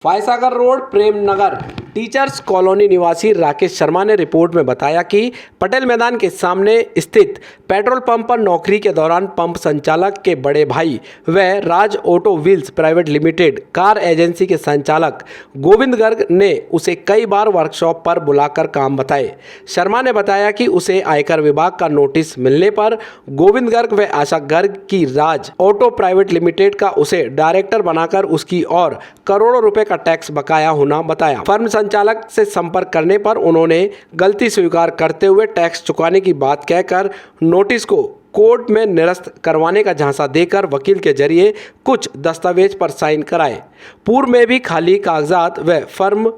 Foy Sagar road Prem Nagar teachers colony निवासी राकेश शर्मा ने report में बताया कि पटेल मैदान के सामने स्थित पेट्रोल पंप पर नौकरी के दौरान पंप संचालक के बड़े भाई व Raj auto wheels private limited car agency के संचालक गोविंद गर्ग ने उसे कई बार वर्कशॉप पर बुलाकर काम बताए। शर्मा ने बताया कि उसे आयकर विभाग का नोटिस मिलने पर गोविंद गर्ग व आशा गर्ग की राज ऑटो प्राइवेट लिमिटेड का उसे डायरेक्टर बनाकर उसकी और करोड़ों रुपए का टैक्स बकाया होना बताया। फर्म संचालक से संपर्क करने पर उन्होंने गलती स्वीकार करते हुए टैक्स चुकाने की बात कहकर नोटिस को कोर्ट में निरस्त करवाने का झांसा देकर वकील के जरिए कुछ दस्तावेज पर साइन कराए। पूर्व में भी खाली कागजात व फर्म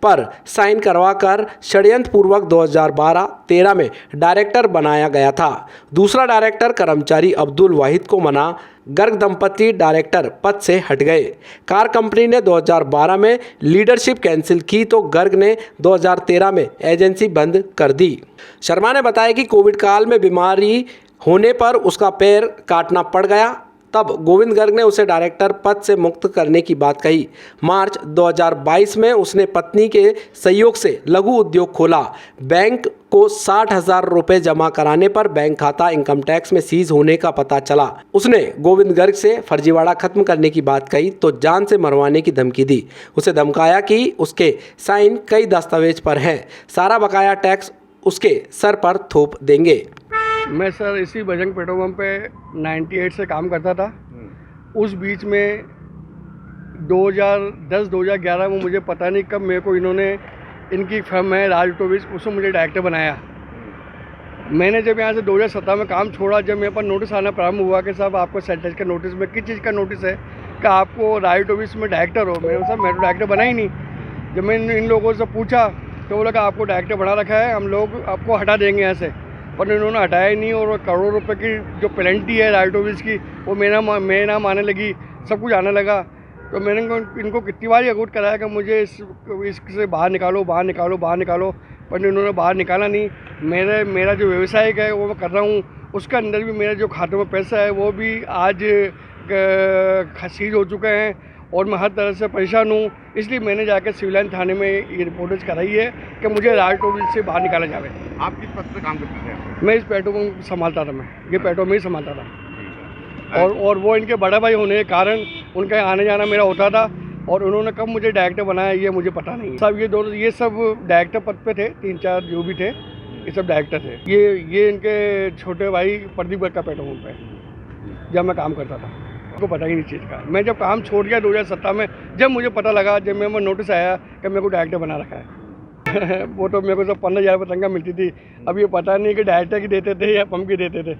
पर साइन करवाकर षड्यंत्र पूर्वक 2012-13 में डायरेक्टर बनाया गया था। दूसरा डायरेक्टर कर्मचारी अब्दुल वाहिद को मना गर्ग दंपति डायरेक्टर पद से हट गए। कार कंपनी ने 2012 में लीडरशिप कैंसिल की तो गर्ग ने 2013 में एजेंसी बंद कर दी। शर्मा ने बताया कि कोविड काल में बीमारी होने पर उसका पैर काटना पड़ गया, तब गोविंद गर्ग ने उसे डायरेक्टर पद से मुक्त करने की बात कही। मार्च 2022 में उसने पत्नी के सहयोग से लघु उद्योग खोला। बैंक को 60,000 रुपये जमा कराने पर बैंक खाता इनकम टैक्स में सीज होने का पता चला। उसने गोविंद गर्ग से फर्जीवाड़ा खत्म करने की बात कही तो जान से मरवाने की धमकी दी। उसे धमकाया कि उसके साइन कई दस्तावेज पर हैं, सारा बकाया टैक्स उसके सर पर थोप देंगे। मैं सर इसी बजरंग पेट्रोल पंप पे 98 से काम करता था। उस बीच में 2010-2011 में मुझे पता नहीं कब मेरे को इन्होंने, इनकी फर्म है राज ऑटो व्हील्स, उसमें मुझे डायरेक्टर बनाया। मैंने जब यहाँ से 2017 में काम छोड़ा, जब मेरे पास नोटिस आना प्रारंभ हुआ कि साहब आपको सेंटेज का नोटिस में किस चीज़ का नोटिस है कि आपको राज ऑटो व्हील्स में डायरेक्टर हो। मैंने साहब मैं तो डायरेक्टर बना ही नहीं। जब मैंने इन लोगों से पूछा तो बोला कि आपको डायरेक्टर बना रखा है, हम लोग आपको हटा देंगे यहाँ से, पर इन्होंने हटाया ही नहीं। और करोड़ों रुपए की जो पेनल्टी है राइट ऑफ की, वो मेरे नाम आने लगी, सब कुछ आने लगा। तो मैंने इनको कितनी बार अगूट कराया कि मुझे इससे बाहर निकालो, बाहर निकालो, बाहर निकालो, पर इन्होंने बाहर निकाला नहीं। मेरा जो व्यवसायिक है वो मैं कर रहा हूँ, उसके अंदर भी मेरे जो खाते में पैसा है वो भी आज सीज हो चुके हैं और मैं हर तरह से परेशान हूँ। इसलिए मैंने जाकर सिविल लाइन थाने में ये रिपोर्ट कराई है कि मुझे राज ऑटो व्हील्स से बाहर निकाला जाए। आप किस पद पे काम करते थे? मैं इस पेट्रोल पंप संभालता था, मैं ये पेट्रोल में ही संभालता था। और वो इनके बड़ा भाई होने के कारण उनका आने जाना मेरा होता था, और उन्होंने कब मुझे डायरेक्टर बनाया ये मुझे पता नहीं। सब ये सब डायरेक्टर पद पे थे, 3-4 जो भी थे ये सब डायरेक्टर थे। ये इनके छोटे भाई प्रदीप गर्ग का पेट्रोल पंप है जब मैं काम करता था। को पता ही नहीं चीज़ का। मैं जब काम छोड़ गया 2017 में, जब मुझे पता लगा, जब मेरे को नोटिस आया कि मेरे को डायरेक्टर बना रखा है वो तो मेरे को सब 15,000 रुपये तनख्वाह मिलती थी। अब ये पता नहीं कि डायरेक्टर की देते थे या पंप की देते थे।